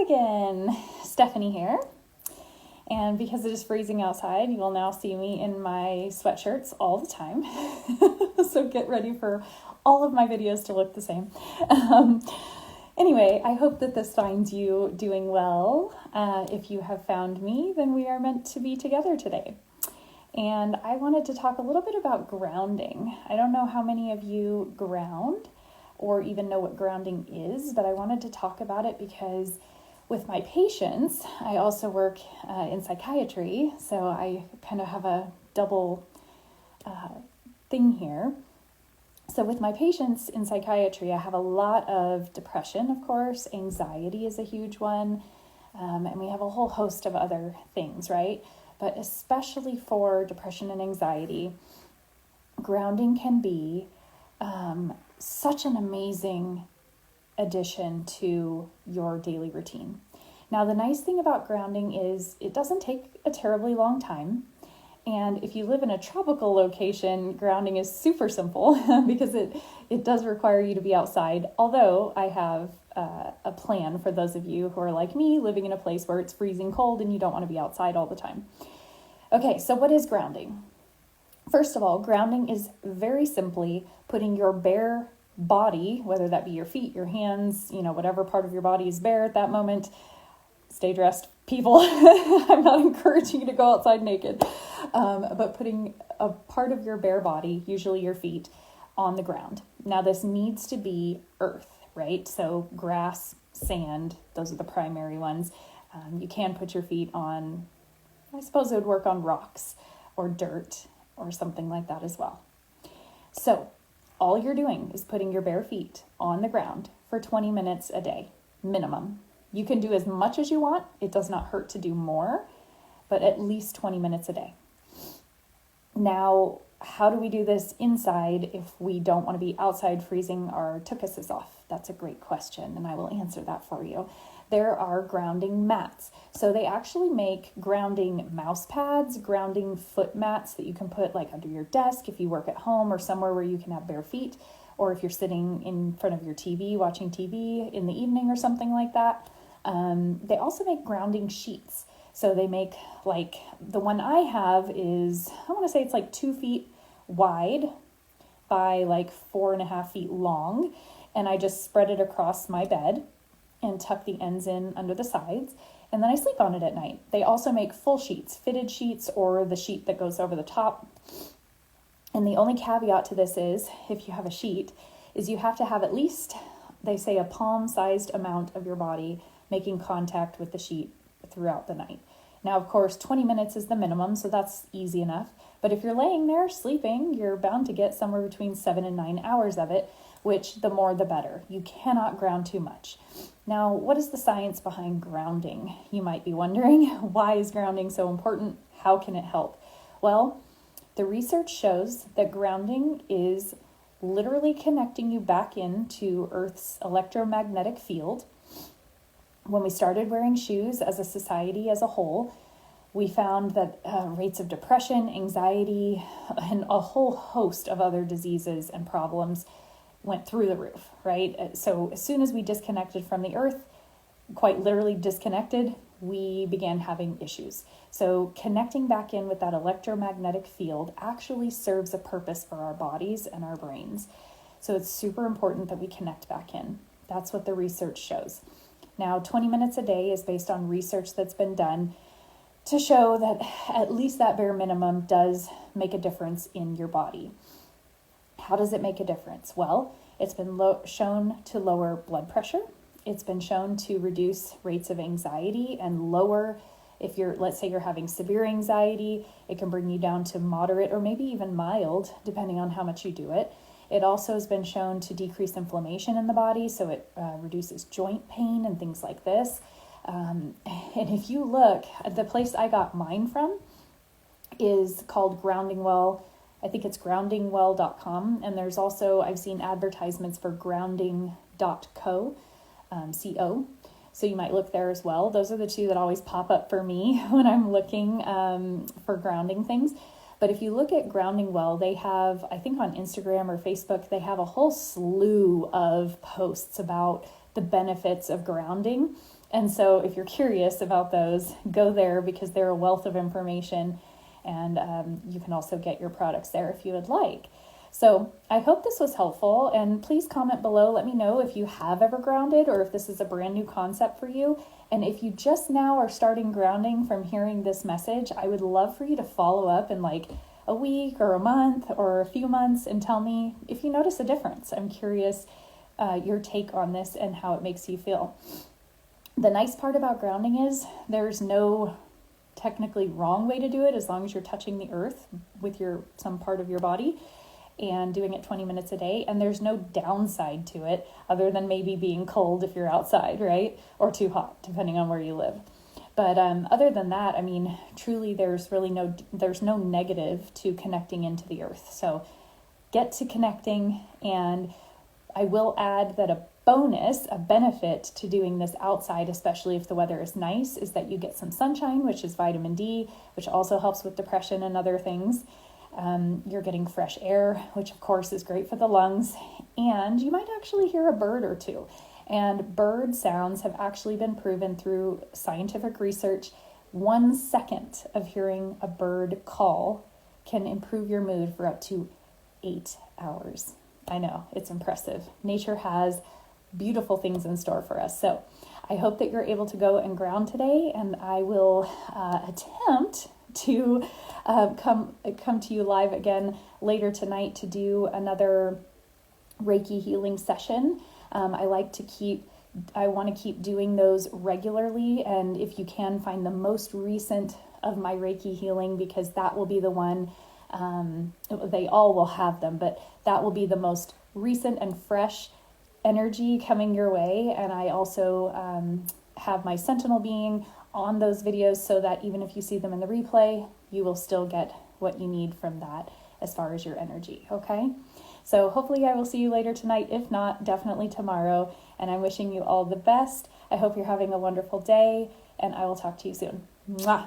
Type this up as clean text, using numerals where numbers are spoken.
again, Stephanie here. And because it is freezing outside, you will now see me in my sweatshirts all the time. So get ready for all of my videos to look the same. Anyway, I hope that this finds you doing well. If you have found me, then we are meant to be together today. And I wanted to talk a little bit about grounding. I don't know how many of you ground or even know what grounding is, but I wanted to talk about it because with my patients, I also work in psychiatry, so I kind of have a double thing here. So with my patients in psychiatry, I have a lot of depression, of course. Anxiety is a huge one, and we have a whole host of other things, right? But especially for depression and anxiety, grounding can be such an amazing addition to your daily routine. Now, the nice thing about grounding is it doesn't take a terribly long time. And if you live in a tropical location, grounding is super simple because it does require you to be outside. Although I have a plan for those of you who are like me, living in a place where it's freezing cold and you don't want to be outside all the time. Okay, so what is grounding? First of all, grounding is very simply putting your bare body, whether that be your feet, your hands, whatever part of your body is bare at that moment. Stay dressed, people. I'm not encouraging you to go outside naked, but putting a part of your bare body, usually your feet, on the ground. Now, this needs to be earth, right? So grass, sand, those are the primary ones. You can put your feet on, I suppose it would work on rocks or dirt or something like that as well. So all you're doing is putting your bare feet on the ground for 20 minutes a day, minimum. You can do as much as you want. It does not hurt to do more, but at least 20 minutes a day. Now, how do we do this inside if we don't want to be outside freezing our tuchuses off? That's a great question, and I will answer that for you. There are grounding mats. So they actually make grounding mouse pads, grounding foot mats that you can put like under your desk if you work at home or somewhere where you can have bare feet, or if you're sitting in front of your TV, watching TV in the evening or something like that. They also make grounding sheets. So they make like the one I have is, I want to say it's like 2 feet wide by like 4.5 feet long. And I just spread it across my bed and tuck the ends in under the sides. And then I sleep on it at night. They also make full sheets, fitted sheets, or the sheet that goes over the top. And the only caveat to this is, if you have a sheet, is you have to have at least, they say, a palm-sized amount of your body making contact with the sheet throughout the night. Now, of course, 20 minutes is the minimum, so that's easy enough. But if you're laying there sleeping, you're bound to get somewhere between 7 and 9 hours of it, which the more the better. You cannot ground too much. Now, what is the science behind grounding? You might be wondering, why is grounding so important? How can it help? Well, the research shows that grounding is literally connecting you back into Earth's electromagnetic field. When we started wearing shoes as a society as a whole, we found that rates of depression, anxiety, and a whole host of other diseases and problems went through the roof, right? So as soon as we disconnected from the earth, quite literally disconnected, we began having issues. So connecting back in with that electromagnetic field actually serves a purpose for our bodies and our brains. So it's super important that we connect back in. That's what the research shows. Now, 20 minutes a day is based on research that's been done to show that at least that bare minimum does make a difference in your body. How does it make a difference? Well, it's been shown to lower blood pressure. It's been shown to reduce rates of anxiety and lower, if let's say you're having severe anxiety, it can bring you down to moderate or maybe even mild, depending on how much you do it. It also has been shown to decrease inflammation in the body, so it reduces joint pain and things like this. And if you look, the place I got mine from is called Grounding Well. I think it's groundingwell.com, and there's also, I've seen advertisements for grounding.co, C-O, so you might look there as well. Those are the two that always pop up for me when I'm looking for grounding things. But if you look at Grounding Well, they have, I think on Instagram or Facebook, they have a whole slew of posts about the benefits of grounding. And so if you're curious about those, go there because they're a wealth of information, and you can also get your products there if you would like. So I hope this was helpful, and please comment below. Let me know if you have ever grounded or if this is a brand new concept for you. And if you just now are starting grounding from hearing this message, I would love for you to follow up in like a week or a month or a few months and tell me if you notice a difference. I'm curious your take on this and how it makes you feel. The nice part about grounding is there's no technically wrong way to do it as long as you're touching the earth with some part of your body and doing it 20 minutes a day. And there's no downside to it other than maybe being cold if you're outside, right? Or too hot, depending on where you live. But other than that, I mean, truly there's no negative to connecting into the earth. So get to connecting. And I will add that a benefit to doing this outside, especially if the weather is nice, is that you get some sunshine, which is vitamin D, which also helps with depression and other things. You're getting fresh air, which of course is great for the lungs, and you might actually hear a bird or two. And bird sounds have actually been proven through scientific research. 1 second of hearing a bird call can improve your mood for up to 8 hours. I know, it's impressive. Nature has beautiful things in store for us. So I hope that you're able to go and ground today, and I will attempt to come to you live again later tonight to do another Reiki healing session. I want to keep doing those regularly, and if you can, find the most recent of my Reiki healing, because that will be the one, they all will have them, but that will be the most recent and fresh energy coming your way. And I also have my Sentinel being on those videos so that even if you see them in the replay, you will still get what you need from that as far as your energy, okay? So hopefully I will see you later tonight. If not, definitely tomorrow. And I'm wishing you all the best. I hope you're having a wonderful day, and I will talk to you soon. Mwah!